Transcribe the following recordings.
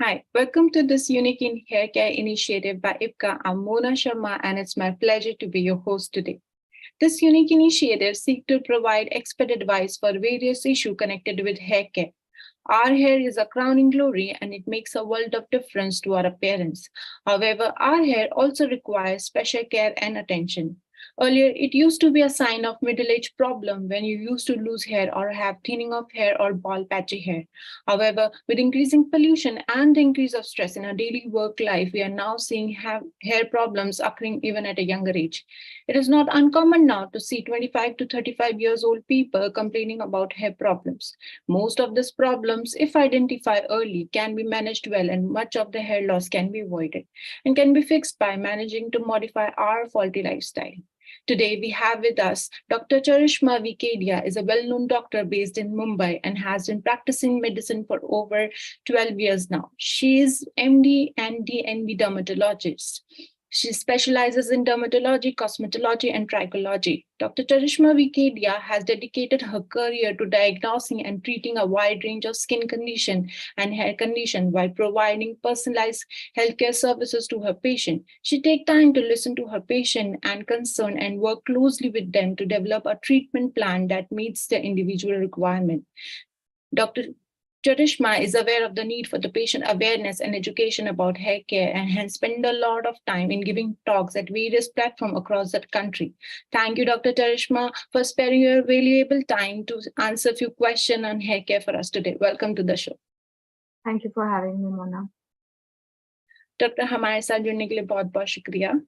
Hi, welcome to this unique in hair care initiative by IPCA. I'm Mona Sharma, and it's my pleasure to be your host today. This unique initiative seeks to provide expert advice for various issues connected with hair care. Our hair is a crowning glory and it makes a world of difference to our appearance. However, our hair also requires special care and attention. Earlier, it used to be a sign of middle-age problem when you used to lose hair or have thinning of hair or bald patchy hair. However, with increasing pollution and the increase of stress in our daily work life, we are now seeing hair problems occurring even at a younger age. It is not uncommon now to see 25 to 35 years old people complaining about hair problems. Most of these problems, if identified early, can be managed well, and much of the hair loss can be avoided and can be fixed by managing to modify our faulty lifestyle. Today, we have with us Dr. Charishma V. Kedia is a well-known doctor based in Mumbai and has been practicing medicine for over 12 years now. She is MD and DNB dermatologist. She specializes in dermatology, cosmetology, and trichology. Dr. Charishma V. Kedia has dedicated her career to diagnosing and treating a wide range of skin condition and hair condition while providing personalized healthcare services to her patient. She takes time to listen to her patient and concern and work closely with them to develop a treatment plan that meets their individual requirement. Dr. Charishma is aware of the need for the patient awareness and education about hair care and has spent a lot of time in giving talks at various platforms across the country. Thank you, Dr. Charishma, for sparing your valuable time to answer a few questions on hair care for us today. Welcome to the show. Thank you for having me, Mona. Doctor हमारे साथ जुड़ने के लिए बहुत बहुत शुक्रिया.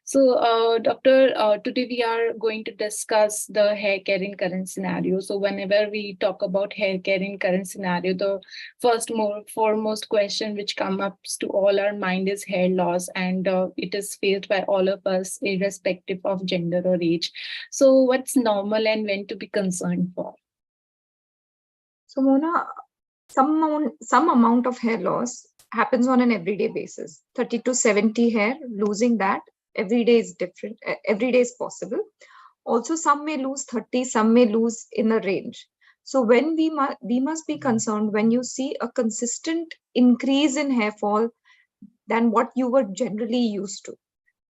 So, Doctor, today we are going to discuss the hair care in current scenario. So, whenever we talk about hair care in current scenario, the foremost question which comes up to all our mind is hair loss, and it is faced by all of us, irrespective of gender or age. So, what's normal and when to be concerned for? So, Mona, some amount of hair loss happens on an everyday basis. 30 to 70 hair, losing that every day is different. Every day is possible. Also, some may lose 30, some may lose in a range. So when we must be concerned when you see a consistent increase in hair fall than what you were generally used to.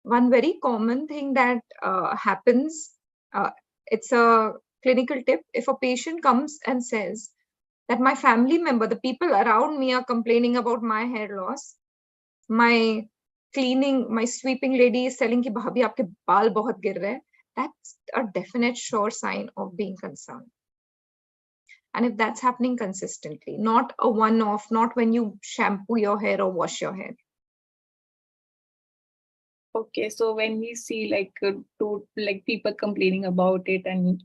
One very common thing that happens, it's a clinical tip. If a patient comes and says that my family member, the people around me are complaining about my hair loss, my sweeping lady is telling ki bhabhi aapke baal bahut gir rahe, that's a definite sure sign of being concerned. And if that's happening consistently, not a one-off, not when you shampoo your hair or wash your hair. Okay, so when we see like people complaining about it, and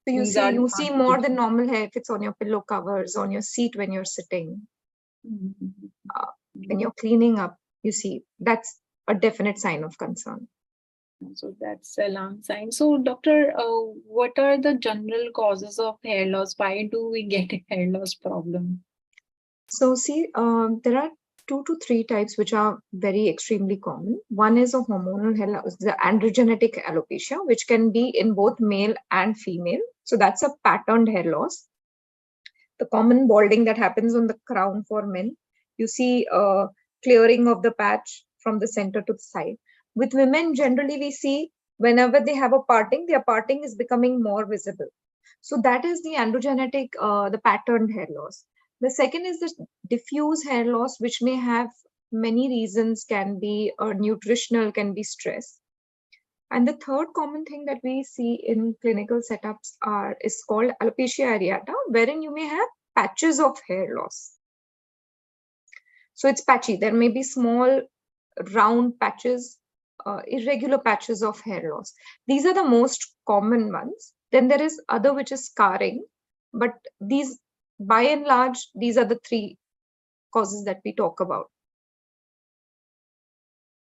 so you see more than normal hair if it's on your pillow covers, on your seat when you're sitting, when you're cleaning up, you see that's a definite sign of concern. So that's a alarm sign. So, doctor, what are the general causes of hair loss? Why do we get a hair loss problem? So, see, there are 2 to 3 types which are very extremely common. One is a hormonal hair loss, the androgenetic alopecia, which can be in both male and female. So that's a patterned hair loss. The common balding that happens on the crown for men, you see clearing of the patch from the center to the side. With women, generally we see whenever they have a parting, their parting is becoming more visible. So that is the androgenetic, the patterned hair loss. The second is the diffuse hair loss, which may have many reasons, can be nutritional, can be stress. And the third common thing that we see in clinical setups is called alopecia areata, wherein you may have patches of hair loss. So it's patchy. There may be small round patches, irregular patches of hair loss. These are the most common ones. Then there is other which is scarring, but these, by and large, these are the 3 causes that we talk about.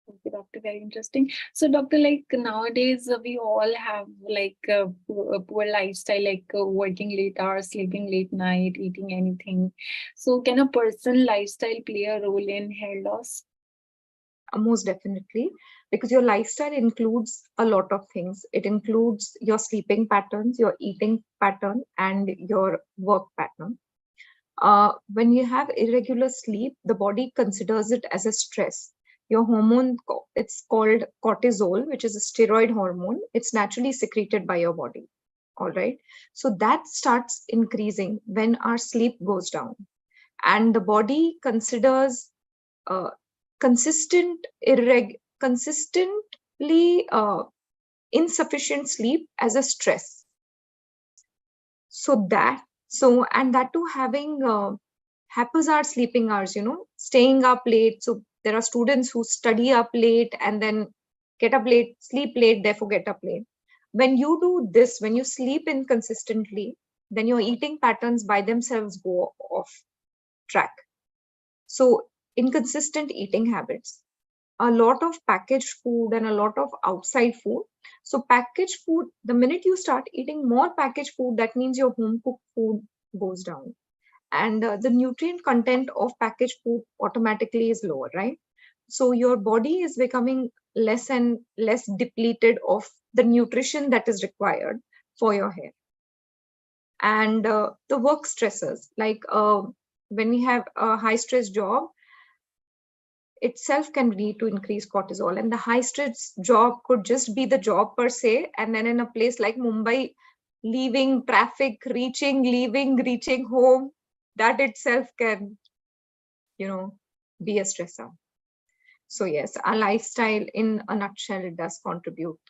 Okay, doctor, very interesting. So, doctor, like nowadays we all have like a poor lifestyle, like working late hours, sleeping late night, eating anything. So, can a personal lifestyle play a role in hair loss? Most definitely, because your lifestyle includes a lot of things. It includes your sleeping patterns, your eating pattern, and your work pattern. When you have irregular sleep, the body considers it as a stress. Your hormone, it's called cortisol, which is a steroid hormone. It's naturally secreted by your body. All right. So that starts increasing when our sleep goes down. And the body considers consistently insufficient sleep as a stress. And that too having haphazard sleeping hours, staying up late. So there are students who study up late and then get up late, sleep late, therefore get up late. When you do this, when you sleep inconsistently, then your eating patterns by themselves go off track. So inconsistent eating habits, a lot of packaged food and a lot of outside food. So packaged food, the minute you start eating more packaged food, that means your home cooked food goes down. And the nutrient content of packaged food automatically is lower, right? So your body is becoming less and less depleted of the nutrition that is required for your hair. And the work stresses, like when we have a high stress job, itself can lead to increased cortisol. And the high stress job could just be the job per se. And then in a place like Mumbai, leaving traffic, reaching home, that itself can, be a stressor. So yes, our lifestyle in a nutshell, it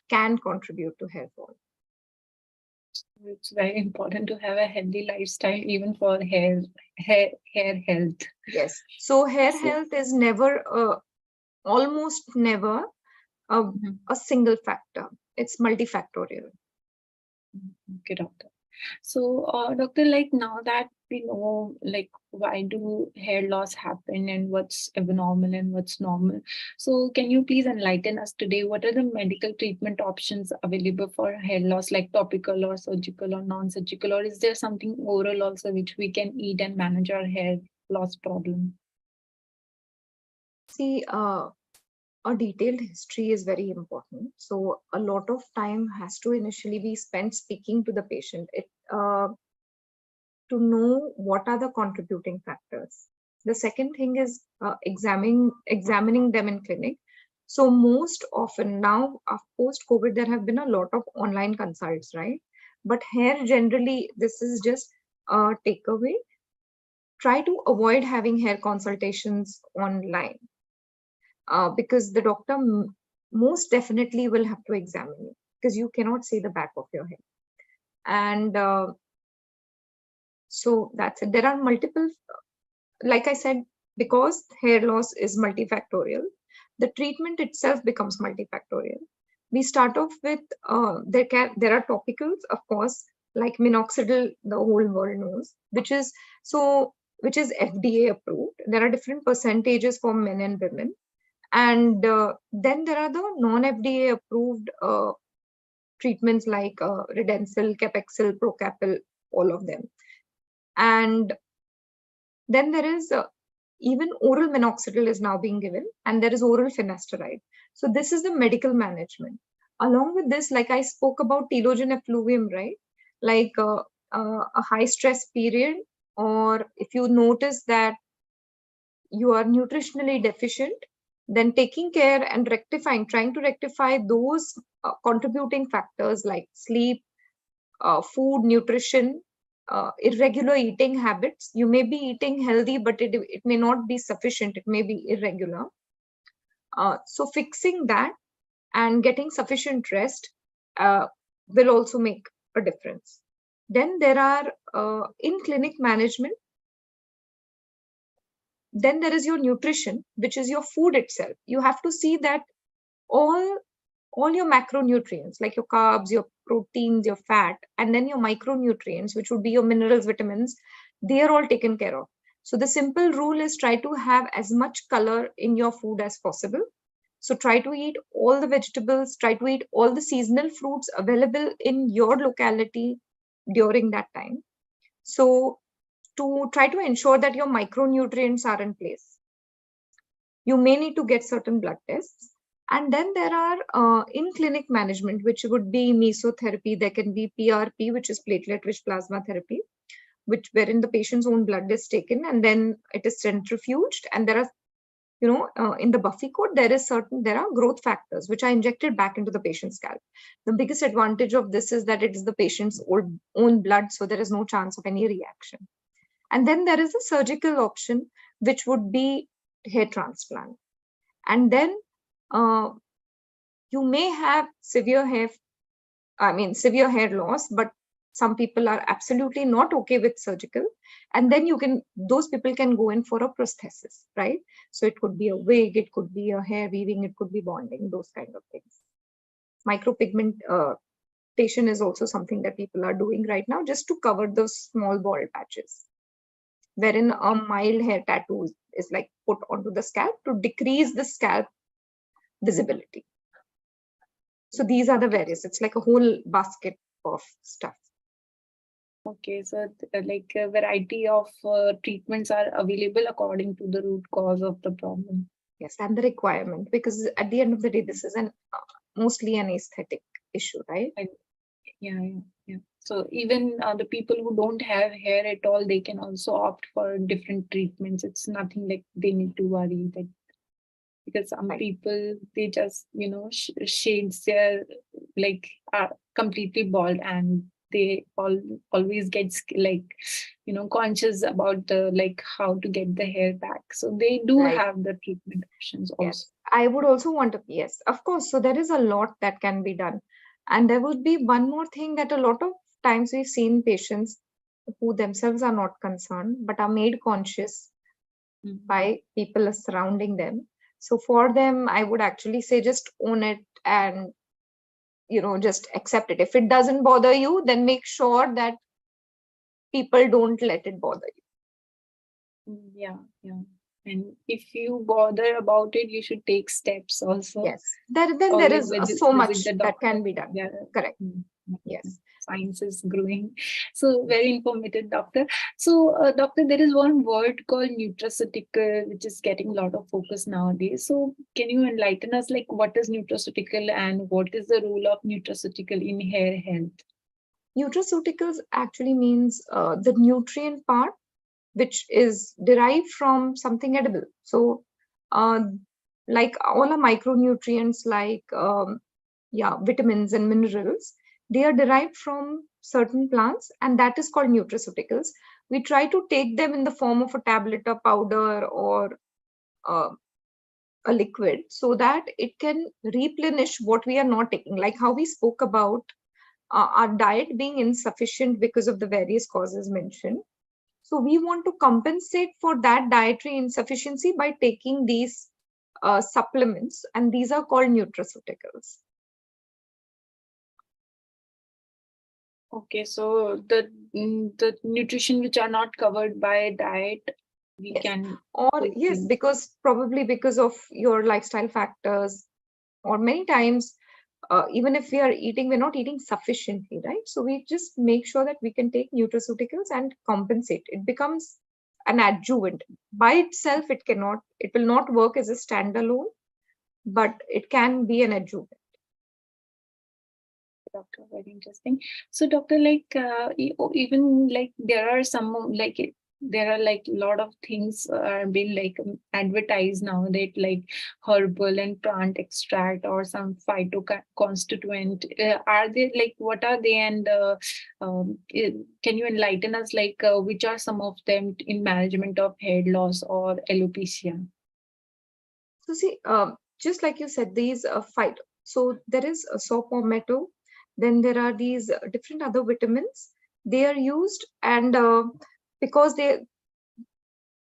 can contribute to hair fall. It's very important to have a healthy lifestyle, even for hair health. Yes. So hair health is never, almost never a single factor. It's multifactorial. Okay, doctor. So, doctor, like now that we know, like why do hair loss happen and what's abnormal and what's normal, so can you please enlighten us today? What are the medical treatment options available for hair loss, like topical or surgical or non-surgical, or is there something oral also which we can eat and manage our hair loss problem? See, a detailed history is very important. So a lot of time has to initially be spent speaking to the patient to know what are the contributing factors. The second thing is examining them in clinic. So most often now, post COVID, there have been a lot of online consults, right? But hair generally, this is just a takeaway. Try to avoid having hair consultations online. Because the doctor most definitely will have to examine you, because you cannot see the back of your head. And so that's it. There are multiple, like I said, because hair loss is multifactorial, the treatment itself becomes multifactorial. We start off with, there are topicals, of course, like minoxidil, the whole world knows, which is FDA approved. There are different percentages for men and women. And then there are the non-FDA approved treatments like Redensil, Capexil, Procapil, all of them. And then there is even oral minoxidil is now being given, and there is oral finasteride. So this is the medical management. Along with this, like I spoke about telogen effluvium, right? Like a high stress period, or if you notice that you are nutritionally deficient, then taking care and trying to rectify those contributing factors like sleep, food, nutrition, irregular eating habits. You may be eating healthy, but it may not be sufficient. It may be irregular. So fixing that and getting sufficient rest will also make a difference. Then there are in-clinic management. Then there is your nutrition, which is your food itself. You have to see that all your macronutrients, like your carbs, your proteins, your fat, and then your micronutrients, which would be your minerals, vitamins, they are all taken care of. So the simple rule is try to have as much color in your food as possible. So try to eat all the vegetables, try to eat all the seasonal fruits available in your locality during that time. So to try to ensure that your micronutrients are in place, you may need to get certain blood tests. And then there are in-clinic management, which would be mesotherapy. There can be PRP, which is platelet-rich plasma therapy. wherein the patient's own blood is taken and then it is centrifuged, and there are, in the Buffy code, there are growth factors which are injected back into the patient's scalp. The biggest advantage of this is that it is the patient's own blood, so there is no chance of any reaction. And then there is a surgical option, which would be hair transplant. And then you may have severe hair loss, but some people are absolutely not okay with surgical. And then those people can go in for a prosthesis, right? So it could be a wig, it could be a hair weaving, it could be bonding, those kind of things. Micropigmentation is also something that people are doing right now, just to cover those small bald patches, wherein a mild hair tattoo is like put onto the scalp to decrease the scalp visibility. So these are the various, it's like a whole basket of stuff. Okay, so like a variety of treatments are available according to the root cause of the problem. Yes, and the requirement, because at the end of the day, this is mostly an aesthetic issue, right? Yeah. So even the people who don't have hair at all, they can also opt for different treatments. It's nothing like they need to worry that, because some people, they just shades their are completely bald, and they always get conscious about the how to get the hair back. So they do have the treatment options also. Yes, I would also want to, yes, of course. So there is a lot that can be done. And there would be one more thing, that a lot of times we've seen patients who themselves are not concerned, but are made conscious by people surrounding them. So for them, I would actually say just own it and, just accept it. If it doesn't bother you, then make sure that people don't let it bother you. Yeah. And if you bother about it, you should take steps also. Yes. There is so much that can be done. Yeah. Correct. Yes. Science is growing. So very informative, doctor. So doctor, there is one word called nutraceutical, which is getting a lot of focus nowadays. So can you enlighten us, what is nutraceutical and what is the role of nutraceutical in hair health? Nutraceuticals actually means the nutrient part, which is derived from something edible. So like all our micronutrients, like vitamins and minerals, they are derived from certain plants, and that is called nutraceuticals. We try to take them in the form of a tablet, a powder, or a liquid, so that it can replenish what we are not taking, like how we spoke about our diet being insufficient because of the various causes mentioned. So we want to compensate for that dietary insufficiency by taking these supplements, and these are called nutraceuticals. Okay, so the nutrition which are not covered by diet, we can. Or yes, probably because of your lifestyle factors, or many times even if we are eating, we're not eating sufficiently, right? So we just make sure that we can take nutraceuticals and compensate. It becomes an adjuvant. By itself, it will not work as a standalone, but it can be an adjuvant. Doctor, very interesting. So doctor, even there are some there are a lot of things are being advertised now, that herbal and plant extract or some phytoconstituent. Are they what are they, and can you enlighten us which are some of them in management of hair loss or alopecia? So see, just like you said, these phyto. So there is a saw palmetto. Then there are these different other vitamins. They are used, and because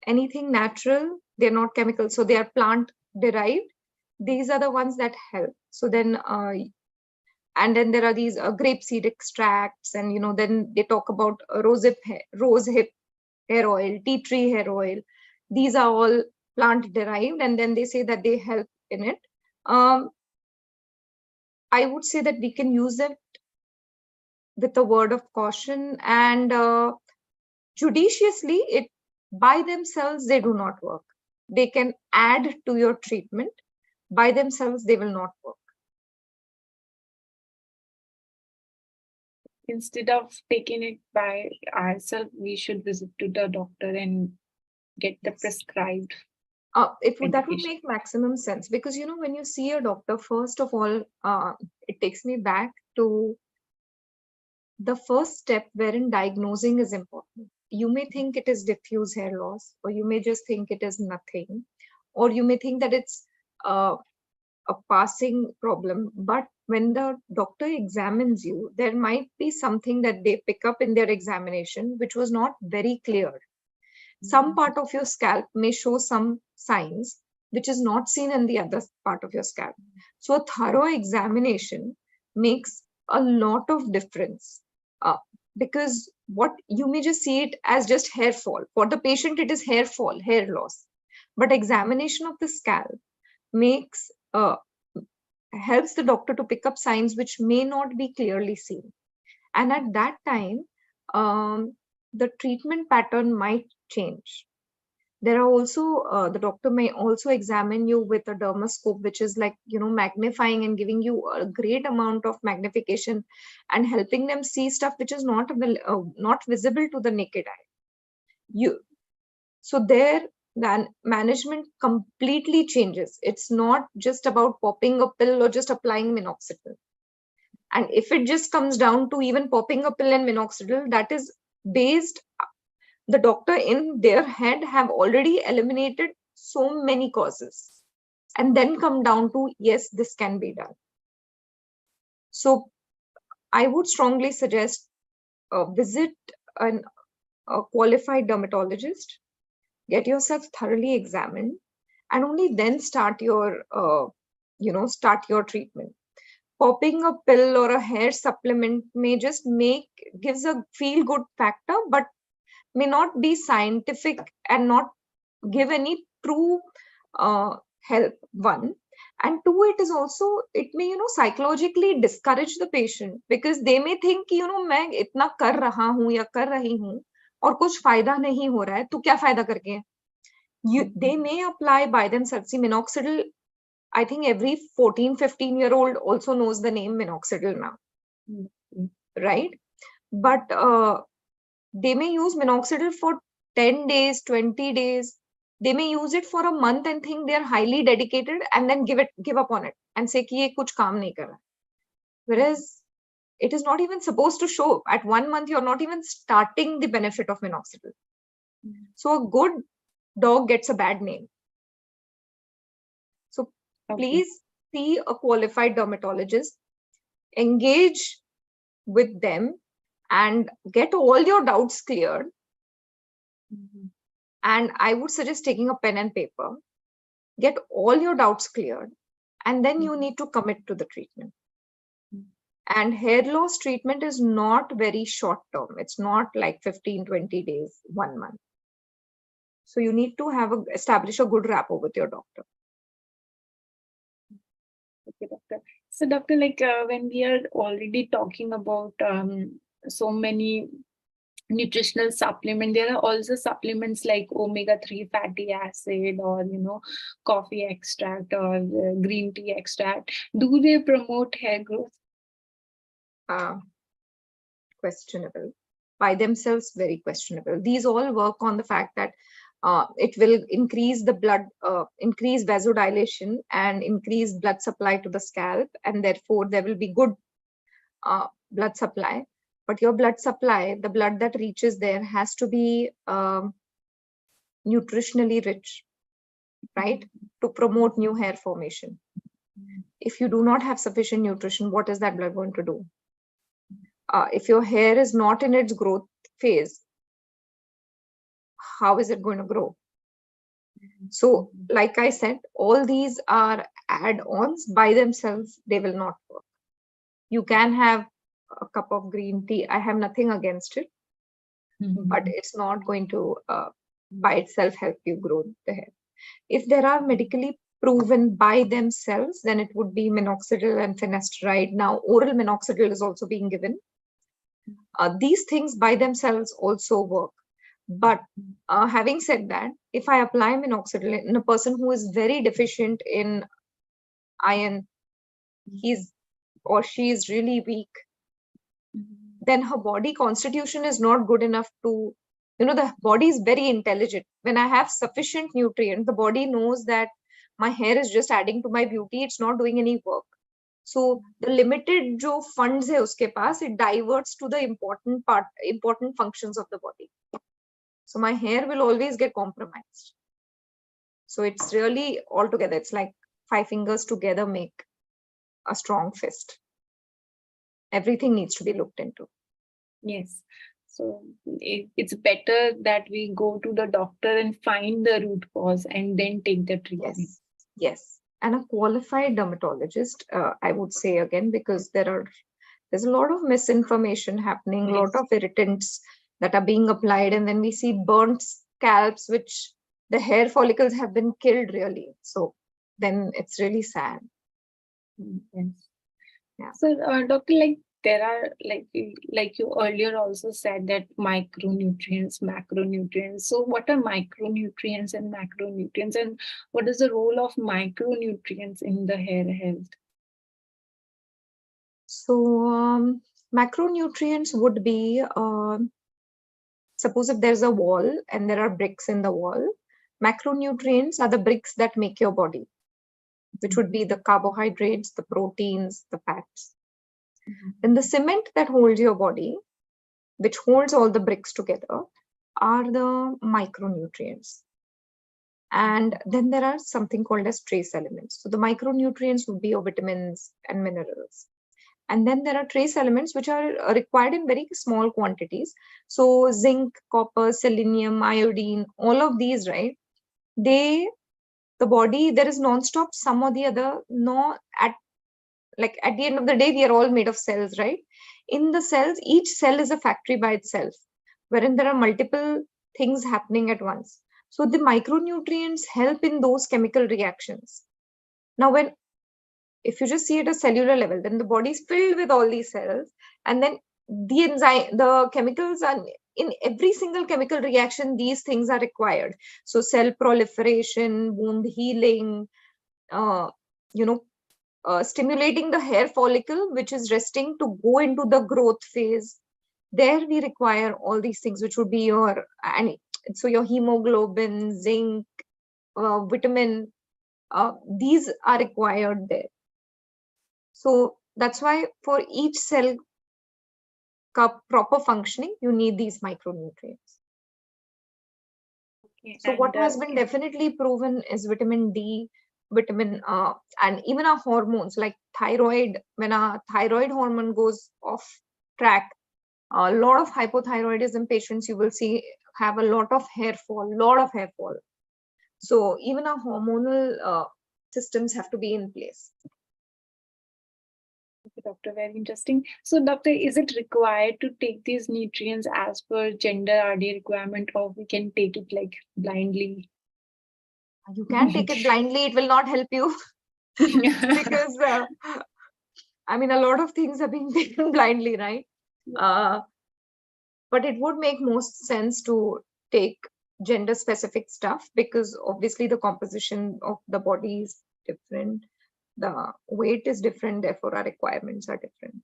anything natural, they're not chemical, so they are plant derived. These are the ones that help. So then, and then there are these grapeseed extracts, and then they talk about rose hip hair oil, tea tree hair oil. These are all plant derived, and then they say that they help in it. I would say that we can use them with a word of caution and judiciously. It by themselves, they do not work. They can add to your treatment. By themselves, they will not work. instead of taking it by ourselves, we should visit to the doctor and get the Yes. prescribed That would medication. make maximum sense, because when you see a doctor, first of all, it takes me back to the first step wherein diagnosing is important. You may think it is diffuse hair loss, or you may just think it is nothing, or you may think that it's uh, a passing problem. But when the doctor examines you, there might be something that they pick up in their examination which was not very clear. Some part of your scalp may show some signs which is not seen in the other part of your scalp. So a thorough examination makes a lot of difference, uh, because what you may just see it as just hair fall. For the patient, it is hair fall, hair loss. But examination of the scalp makes helps the doctor to pick up signs which may not be clearly seen. And at that time, the treatment pattern might change. There are also, the doctor may also examine you with a dermoscope, which is like, magnifying and giving you a great amount of magnification and helping them see stuff which is not visible to the naked eye. So there, then management completely changes. It's not just about popping a pill or just applying minoxidil. And if it just comes down to even popping a pill and minoxidil, that is based, the doctor in their head have already eliminated so many causes, and then come down to, yes, this can be done. So I would strongly suggest visit a qualified dermatologist, get yourself thoroughly examined, and only then start your treatment. Popping a pill or a hair supplement may just gives a feel good factor, but may not be scientific and not give any true help. One, and two, it may psychologically discourage the patient, because they may think कि मैं इतना कर रहा हूँ या कर रही हूँ और कुछ फायदा नहीं हो रहा है, तो क्या फायदा करके है? They may apply by themselves. See, minoxidil, I think every 14-15-year-old also knows the name minoxidil now, right? But they may use minoxidil for 10 days, 20 days. They may use it for a month and think they're highly dedicated, and then give up on it and say कि ये कुछ काम नहीं कर रहा. Whereas it is not even supposed to show. At 1 month, you're not even starting the benefit of minoxidil. So a good dog gets a bad name. So please see a qualified dermatologist, engage with them, and get all your doubts cleared. And I would suggest taking a pen and paper, get all your doubts cleared, and then you need to commit to the treatment. And hair loss treatment is not very short term. It's not like 15-20 days, 1 month. So you need to establish a good rapport with your doctor. Okay, doctor. So, doctor, like when we are already talking about so many nutritional supplement, there are also supplements like omega-3 fatty acid, or coffee extract, or green tea extract. Do they promote hair growth? Questionable. By themselves, very questionable. These all work on the fact that it will increase the blood, increase vasodilation and increase blood supply to the scalp, and therefore there will be good blood supply. But your blood supply, the blood that reaches there, has to be nutritionally rich, right? To promote new hair formation. If you do not have sufficient nutrition, what is that blood going to do? If your hair is not in its growth phase, how is it going to grow? So, like I said, all these are add-ons. By themselves, they will not work. You can have a cup of green tea. I have nothing against it, but it's not going to by itself help you grow the hair. If there are medically proven by themselves, then it would be minoxidil and finasteride. Now, oral minoxidil is also being given. These things by themselves also work. But having said that, if I apply minoxidil in a person who is very deficient in iron, he's or she is really weak, then her body constitution is not good enough to, the body is very intelligent. When I have sufficient nutrient, the body knows that my hair is just adding to my beauty, it's not doing any work. So the limited jo funds hai uske paas, it diverts to the important functions of the body. So my hair will always get compromised. So it's really altogether, it's like 5 fingers together make a strong fist. Everything needs to be looked into. Yes. So it's better that we go to the doctor and find the root cause and then take the treatment. Yes. And a qualified dermatologist, I would say again, because there's a lot of misinformation happening, a lot of irritants that are being applied, and then we see burnt scalps, which the hair follicles have been killed really. So then it's really sad. Yes. Yeah. So, doctor, like there are like you earlier also said that micronutrients, macronutrients. So, what are micronutrients and macronutrients, and what is the role of micronutrients in the hair health? So, macronutrients would be, suppose if there's a wall and there are bricks in the wall, macronutrients are the bricks that make your body, which would be the carbohydrates, the proteins, the fats. And the cement that holds your body, which holds all the bricks together, are the micronutrients. And then there are something called as trace elements. So the micronutrients would be your vitamins and minerals. And then there are trace elements which are required in very small quantities. So zinc, copper, selenium, iodine, all of these, right? The body, there is non-stop some or the other, at the end of the day, we are all made of cells, right? In the cells, each cell is a factory by itself, wherein there are multiple things happening at once. So the micronutrients help in those chemical reactions. Now, if you just see at a cellular level, then the body is filled with all these cells, and then the chemicals are in every single chemical reaction, these things are required. So cell proliferation, wound healing, stimulating the hair follicle, which is resting, to go into the growth phase. There we require all these things, which would be your hemoglobin, zinc, vitamin, these are required there. So that's why for each cell proper functioning, you need these micronutrients. Okay, so what has been definitely proven is vitamin D, and even our hormones like thyroid. When our thyroid hormone goes off track, a lot of hypothyroidism patients you will see have a lot of hair fall. So even our hormonal systems have to be in place. Okay, doctor, very interesting. So, doctor, is it required to take these nutrients as per gender RD requirement, or we can take it like blindly? You can take it blindly, it will not help you. Because a lot of things are being taken blindly, right? But it would make most sense to take gender specific stuff, because obviously the composition of the body is different, the weight is different, therefore our requirements are different.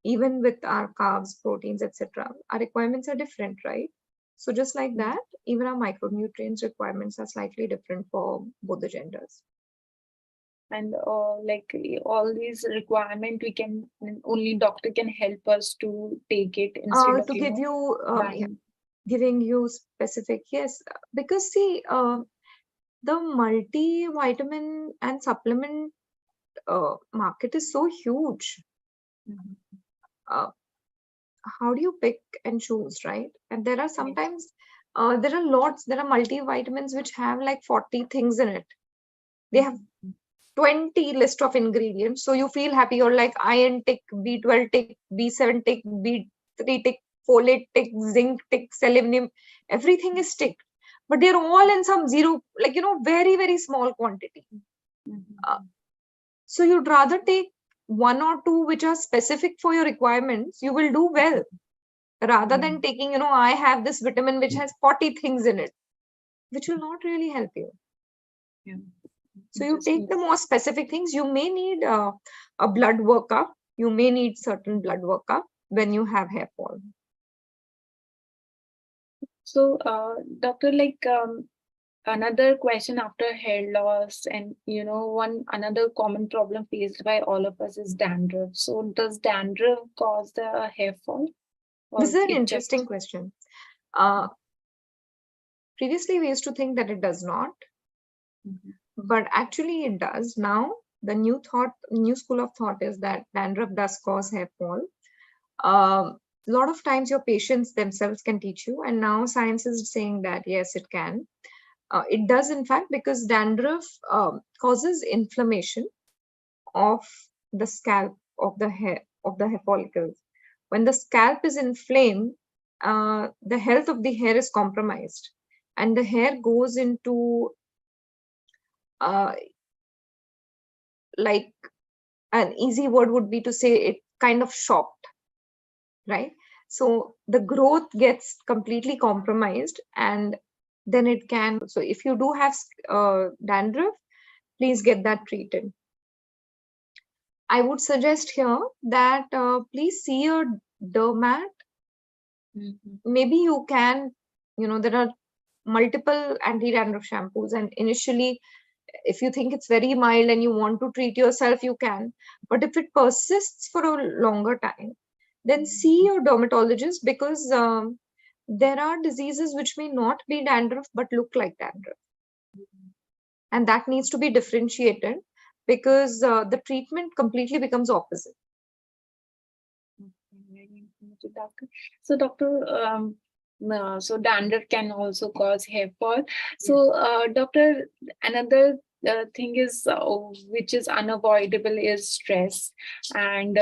Even with our carbs, proteins, etc., our requirements are different, right? So just like that, even our micronutrients requirements are slightly different for both the genders. And like all these requirement, we can only doctor can help us to take it instead of to give you giving you specific. Yes, because see, the multivitamin and supplement market is so huge. How do you pick and choose, right? And there are sometimes there are multivitamins which have like 40 things in it. They have 20 list of ingredients, so you feel happy. You're like iron tick, B12 tick, B7 tick, B3 tick, folate tick, zinc tick, selenium, everything is ticked, but they're all in some zero, very, very small quantity. So you'd rather take one or two which are specific for your requirements, you will do well, rather than taking, I have this vitamin which has 40 things in it, which will not really help you. So you take the more specific things. You may need a blood workup. You may need certain blood workup, when you have hair fall. So, doctor, another question after hair loss, and another common problem faced by all of us is dandruff. So, does dandruff cause the hair fall, This or is an it interesting just? question. Previously, we used to think that it does not, but actually it does. Now, the new school of thought is that dandruff does cause hair fall. A lot of times your patients themselves can teach you, and now science is saying that yes, it can. It does, in fact, because dandruff causes inflammation of the scalp of the hair follicles. When the scalp is inflamed, the health of the hair is compromised, and the hair goes into like an easy word would be to say it kind of shocked, right? So the growth gets completely compromised, and then it can. So if you do have dandruff, please get that treated. I would suggest here that please see your dermat. Maybe you can, there are multiple anti-dandruff shampoos, and initially, if you think it's very mild and you want to treat yourself, you can. But if it persists for a longer time, then see your dermatologist, because there are diseases which may not be dandruff but look like dandruff. And that needs to be differentiated, because the treatment completely becomes opposite. So, doctor, so dandruff can also cause hair fall. So, doctor, another thing is which is unavoidable is stress, and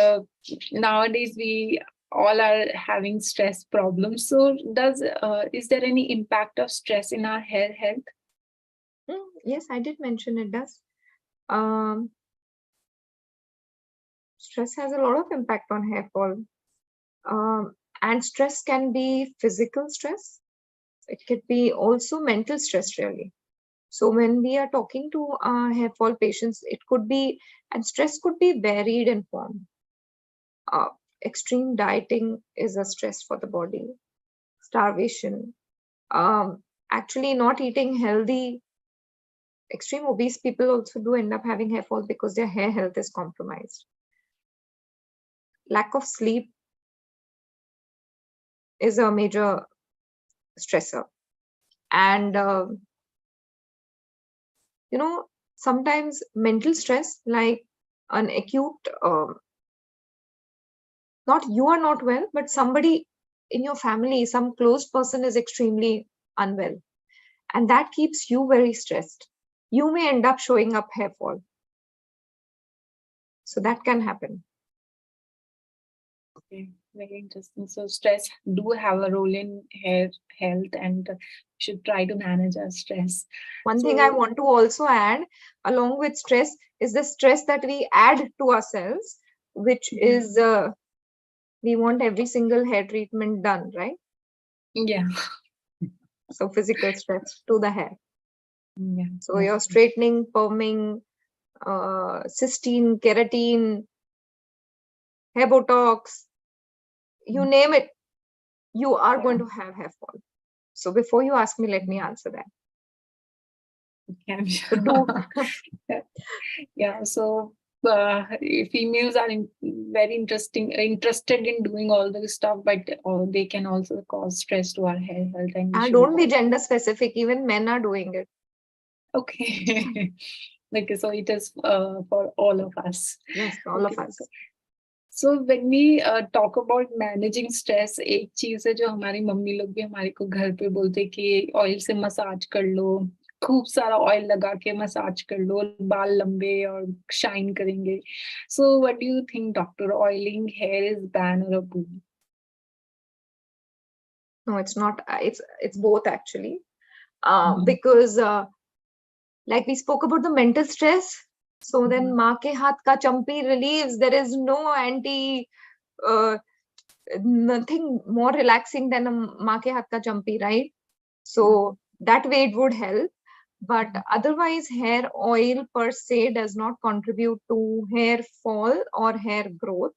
nowadays we all are having stress problems. So, is there any impact of stress in our hair health? Yes, I did mention it does. Stress has a lot of impact on hair fall. And stress can be physical stress. It could be also mental stress, really. So when we are talking to hair fall patients, it could be, and stress could be varied in form. Extreme dieting is a stress for the body. Starvation. Actually not eating healthy. Extreme obese people also do end up having hair fall because their hair health is compromised. Lack of sleep is a major stressor. And sometimes mental stress, like an acute, not you are not well, but somebody in your family, some close person is extremely unwell, and that keeps you very stressed. You may end up showing up hair fall. So that can happen. Okay, very interesting. So stress do have a role in hair health, and should try to manage our stress. One thing I want to also add, along with stress, is the stress that we add to ourselves, which is we want every single hair treatment done, right? Yeah. So physical stress to the hair. Yeah. So you're straightening, perming, cysteine, keratin, hair botox, you name it, you are going to have hair fall. So before you ask me, let me answer that. Yeah. Yeah. So females are very interested in doing all this stuff, but they can also cause stress to our hair health. And don't be gender specific. Even men are doing it. Okay. Okay, so it is for all of us. Yes, all of us. So when we talk about managing stress, एक चीज है जो हमारी mummy लोग भी हमारे को घर पे बोलते कि ऑयल से मसाज कर लो, खूब सारा ऑयल लगा के मसाज कर लो, बाल लंबे और शाइन करेंगे. So what do you think, doctor? Oiling hair is ban or a boon? No, it's not. It's both actually, because like we spoke about the mental stress. So then maa ke haath ka champi relieves. There is no nothing more relaxing than a maa ke haath ka champi, right? So that way it would help. But otherwise, hair oil per se does not contribute to hair fall or hair growth.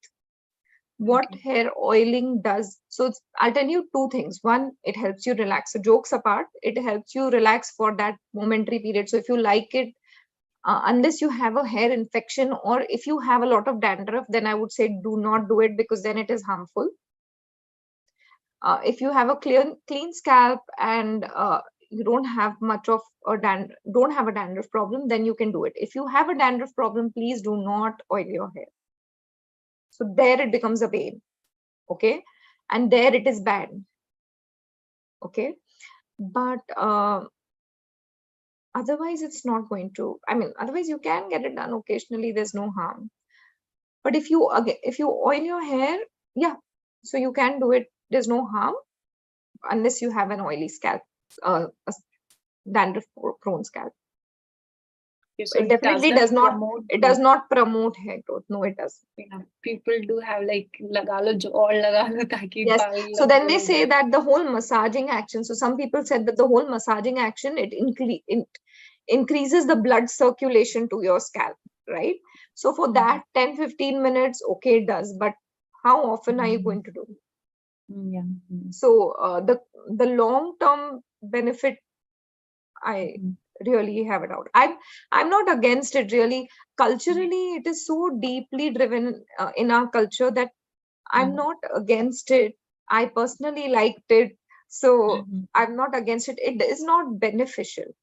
what Okay. hair oiling does. So I'll tell you two things. One, it helps you relax. So jokes apart, it helps you relax for that momentary period. So if you like it, unless you have a hair infection or if you have a lot of dandruff, then I would say do not do it because then it is harmful. If you have a clean scalp and you don't have much of a don't have a dandruff problem, then you can do it. If you have a dandruff problem, please do not oil your hair. So there it becomes a pain, okay, and there it is bad, okay. But otherwise, it's not going to. I mean, otherwise you can get it done occasionally. There's no harm. But if you again, if you oil your hair, yeah, so you can do it. There's no harm unless you have an oily scalp, a dandruff prone scalp. Okay, so It it definitely doesn't does not. promote It does growth. not promote hair growth. No, it does. Yeah, people do have like लगा लो जो और लगा लो ताकि Yes. बाल So then लंबे they हो say जाए. that the whole massaging action. So some people said that the whole massaging action it increases the blood circulation to your scalp, right? So for that 10-15 minutes, okay, it does. But how often are you going to do? Yeah. So the long term benefit, I really have it out. I'm not against it really. Culturally, it is so deeply driven in our culture that I'm not against it. I personally liked it, so I'm not against it. It is not beneficial.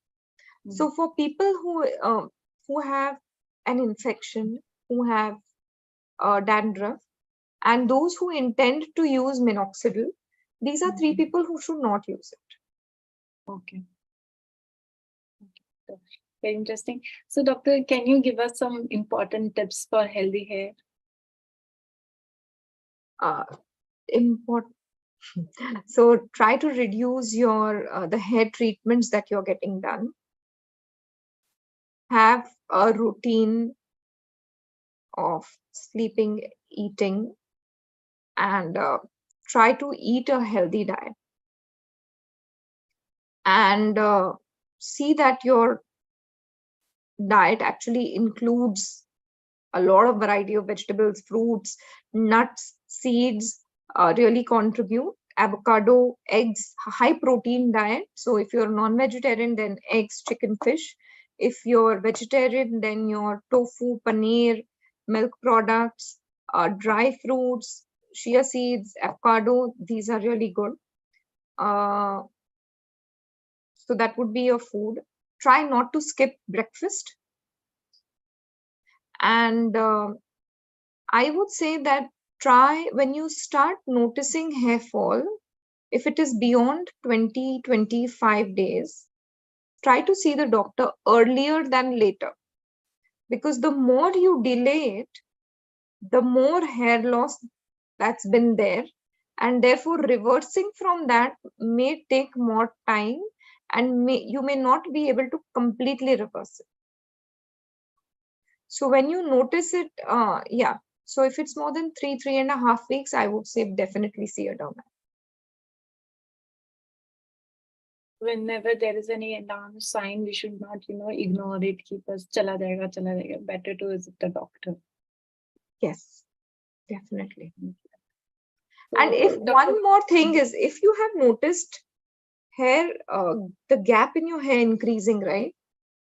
So for people who have an infection, who have dandruff, and those who intend to use minoxidil, these are three people who should not use it. Okay. So, very interesting. So, doctor, can you give us some important tips for healthy hair? Important. So try to reduce your the hair treatments that you're getting done. Have a routine of sleeping, eating, and try to eat a healthy diet. And see that your diet actually includes a lot of variety of vegetables, fruits, nuts, seeds really contribute. Avocado, eggs, high protein diet. So if you're non-vegetarian, then eggs, chicken, fish. If you're vegetarian, then your tofu, paneer, milk products, dry fruits, chia seeds, avocado. These are really good. So that would be your food. Try not to skip breakfast. And I would say that try when you start noticing hair fall, if it is beyond 20-25 days, try to see the doctor earlier than later. Because the more you delay it, the more hair loss that's been there. And therefore, reversing from that may take more time and you may not be able to completely reverse it. So when you notice it, yeah. So if it's more than 3.5 weeks, I would say definitely see a dermat. Whenever there is any alarm sign, we should not, ignore it. Keep us chala jayega. Better to visit the doctor. Yes, definitely. So, And if one more thing is, if you have noticed hair, the gap in your hair increasing, right?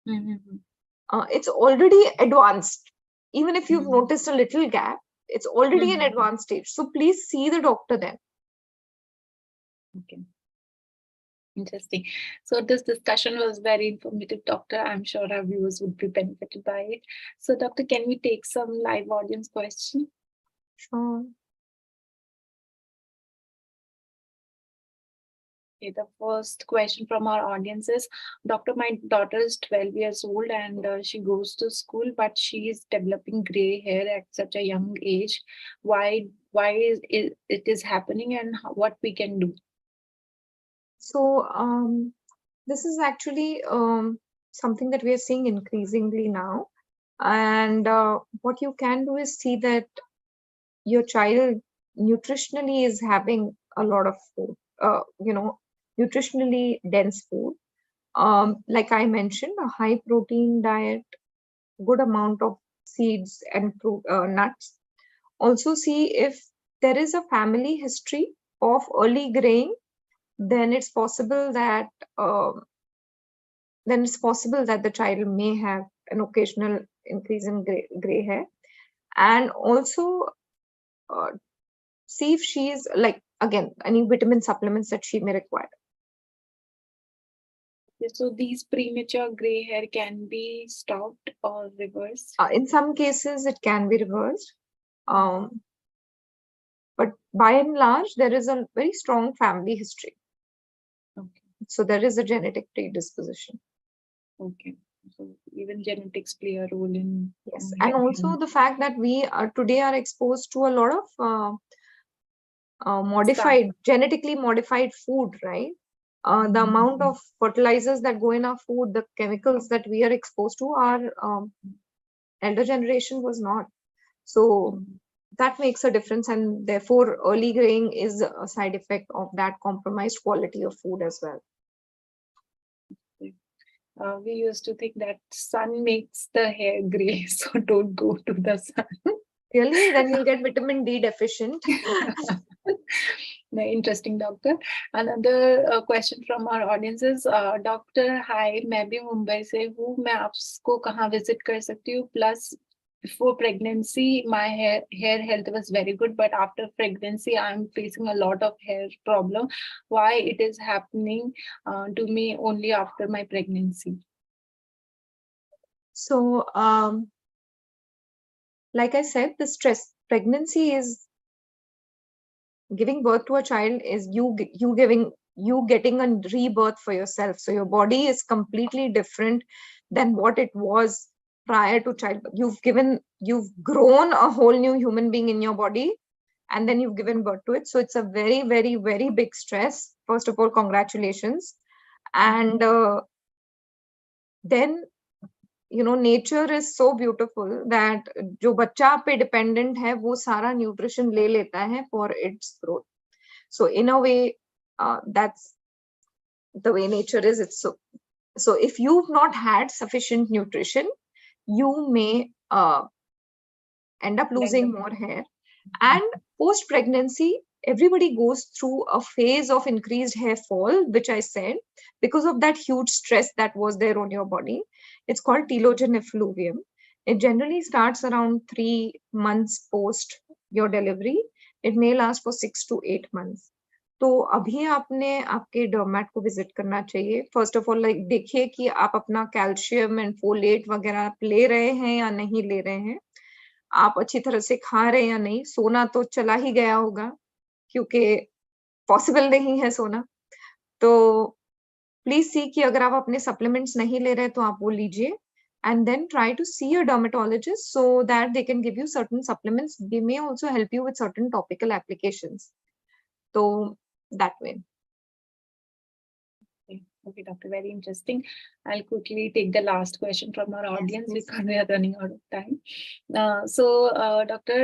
It's already advanced. Even if you've noticed a little gap, it's already an advanced stage. So please see the doctor then. Okay. Interesting. So this discussion was very informative, doctor. I'm sure our viewers would be benefited by it. So, doctor, can we take some live audience question? Sure. Okay, the first question from our audience is, Doctor, my daughter is 12 years old and she goes to school, but she is developing gray hair at such a young age. Why is it is happening, and what we can do? So this is actually something that we are seeing increasingly now. And what you can do is see that your child nutritionally is having a lot of food, nutritionally dense food. Like I mentioned, a high protein diet, good amount of seeds and fruit, nuts. Also see if there is a family history of early graying, then it's possible that the child may have an occasional increase in gray hair. And also see if she is like, again, any vitamin supplements that she may require. So these premature gray hair can be stopped or reversed? In some cases, it can be reversed. But by and large, there is a very strong family history. Okay. So there is a genetic predisposition. Okay. So even genetics play a role in. Yes, and also the fact that we today are exposed to a lot of genetically modified food, right? The amount of fertilizers that go in our food, the chemicals that we are exposed to, our elder generation was not. So that makes a difference, and therefore early graying is a side effect of that compromised quality of food as well. We used to think that sun makes the hair gray, so don't go to the sun. Really? Then you'll get vitamin D deficient. Interesting, doctor. Another question from our audience is, doctor, hi, मैं भी मुंबई से हूँ, मैं आपको कहाँ visit कर सकती हूँ? Plus, before pregnancy, my hair health was very good, but after pregnancy, I'm facing a lot of hair problem. Why it is happening to me only after my pregnancy? So, like I said, the stress, pregnancy is giving birth to a child is you getting a rebirth for yourself. So your body is completely different than what it was prior to childbirth. You've grown a whole new human being in your body, and then you've given birth to it. So it's a very, very, very big stress. First of all, congratulations. And then, you know, nature is so beautiful that जो बच्चा पे dependent है वो सारा nutrition ले लेता है for its growth. So in a way, that's the way nature is. It's so if you've not had sufficient nutrition, you may end up losing more hair. And post pregnancy, everybody goes through a phase of increased hair fall, which I said, because of that huge stress that was there on your body. It's called telogen effluvium. It generally starts around 3 months post your delivery. It may last for 6 to 8 months. तो अभी आपने आपके डर्मेट को visit करना चाहिए. First of all like देखिए कि आप अपना कैल्शियम एंड फोलेट वगैरह आप ले रहे हैं या नहीं ले रहे हैं, आप अच्छी तरह से खा रहे हैं या नहीं. सोना तो चला ही गया होगा क्योंकि पॉसिबल नहीं है सोना. तो प्लीज सी कि अगर आप अपने सप्लीमेंट्स नहीं ले रहे तो आप वो लीजिए, and then try to see a dermatologist so that they can give you certain supplements. They may also help you with certain topical applications. So that way. Okay, doctor, very interesting. I'll quickly take the last question from our audience because we are running out of time. Doctor,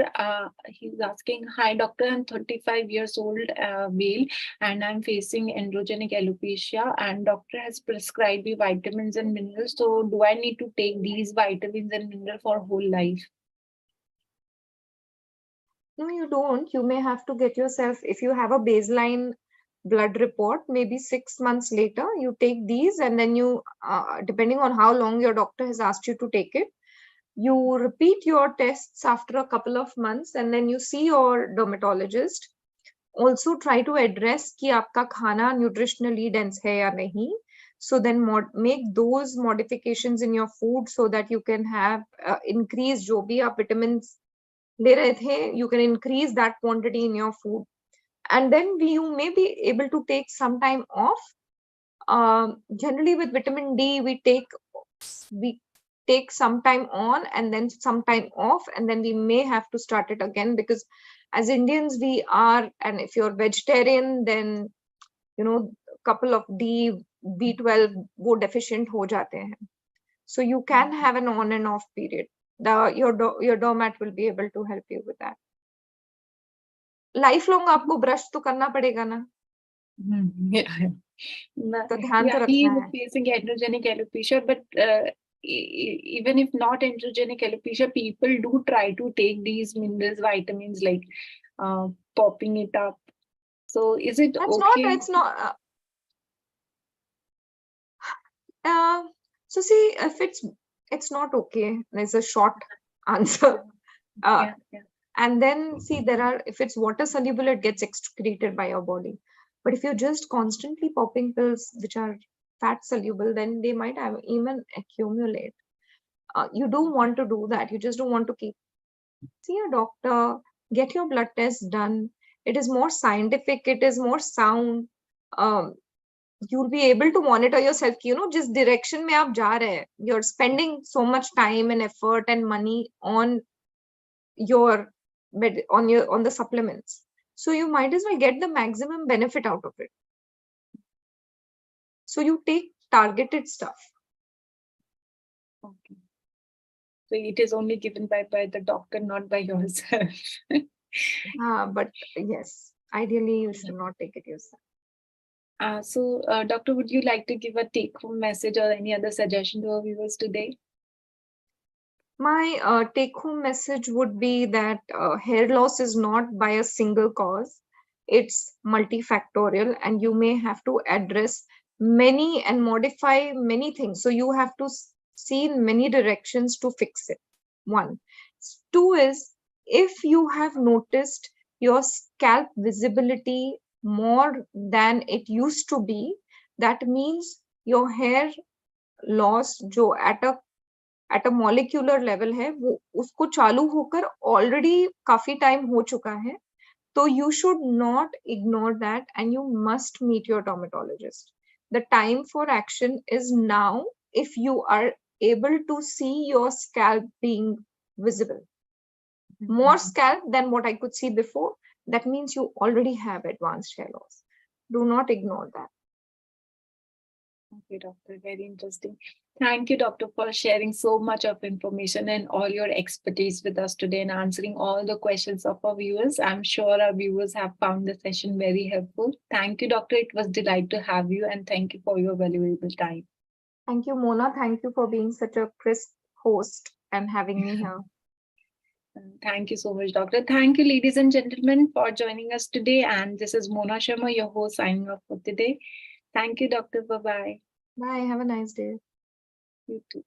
he's asking, hi, doctor, I'm 35 years old, male, and I'm facing androgenic alopecia, and doctor has prescribed me vitamins and minerals. So do I need to take these vitamins and minerals for whole life? No, you don't. You may have to get yourself, if you have a baseline blood report, maybe 6 months later, you take these, and then you, depending on how long your doctor has asked you to take it, you repeat your tests after a couple of months, and then you see your dermatologist. Also try to address कि आपका खाना nutritionally dense है या नहीं. So then make those modifications in your food so that you can have increase जो भी आप vitamins ले रहे थे, you can increase that quantity in your food. And then you may be able to take some time off. Generally with vitamin D, we take some time on and then some time off, and then we may have to start it again, because as Indians we are, and if you're vegetarian, then you know, couple of B12 wo deficient ho jate hain. So you can have an on and off period. Your doormat will be able to help you with that. Life long आपको brush तो करना पड़ेगा ना. तो ध्यान तो रखना है. Facing androgenic alopecia, but even if not androgenic alopecia, people do try to take these minerals, vitamins, like popping it up. So is it That's okay? it's not. So see, if it's not okay, there's a short answer. Uh, Yeah, yeah. and then see, if it's water soluble, it gets excreted by your body. But if you're just constantly popping pills which are fat soluble, then they might have even accumulate. You do want to do that. You just don't want to keep. See a doctor, get your blood test done. It is more scientific. It is more sound. Um, you'll be able to monitor yourself कि, जिस direction में आप जा रहे हैं, you're spending so much time and effort and money on your on the supplements, so you might as well get the maximum benefit out of it. So you take targeted stuff. Okay. So it is only given by the doctor, not by yourself. But yes, ideally you should not take it yourself. So, Doctor, would you like to give a take-home message or any other suggestion to our viewers today? My take-home message would be that hair loss is not by a single cause. It's multifactorial, and you may have to address many and modify many things. So you have to see in many directions to fix it. One. Two is, if you have noticed your scalp visibility more than it used to be, that means your hair loss जो at a molecular level है, वो उसको चालू होकर already काफी time हो चुका है. So you should not ignore that, and you must meet your dermatologist. The time for action is now if you are able to see your scalp being visible. More scalp than what I could see before, that means you already have advanced hair loss. Do not ignore that. Okay, doctor, very interesting. Thank you, doctor, for sharing so much of information and all your expertise with us today and answering all the questions of our viewers. I'm sure our viewers have found the session very helpful. Thank you, doctor. It was a delight to have you, and thank you for your valuable time. Thank you, Mona. Thank you for being such a crisp host and having me here. Thank you so much, doctor. Thank you, ladies and gentlemen, for joining us today. And this is Mona Sharma, your host, signing off for today. Thank you, doctor. Bye-bye. Bye. Have a nice day. You too.